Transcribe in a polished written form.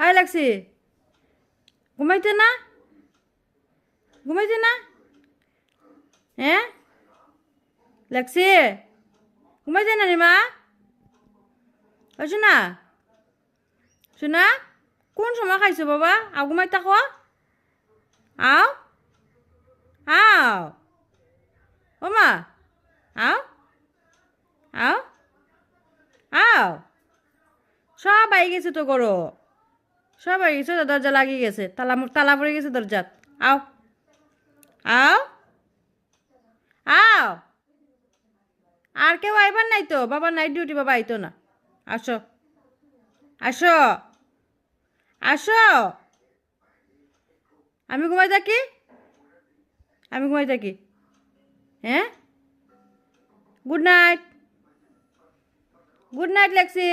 high লাগছি ঘুমাইতে না ঘুমাইতে না হ্যাঁ লাগছি ঘুমাইতে না রে মা ও শোনা শোনা কোন সময় খাইছো বাবা আও ঘুমাই থাকো আও আও ও মা আও আও আও সব আই গেছে তো করো সব আই গেছে দরজা লাগিয়ে গেছে তালা তালা পড়ে গেছে দরজাত আও আও আও আর কেউ আইবার নাই তো বাবা নাইট ডিউটি বাবা আইতো না আসো আসো আসো আমি ঘুমাই থাকি আমি ঘুমাই থাকি হ্যাঁ গুড নাইট লেক্সি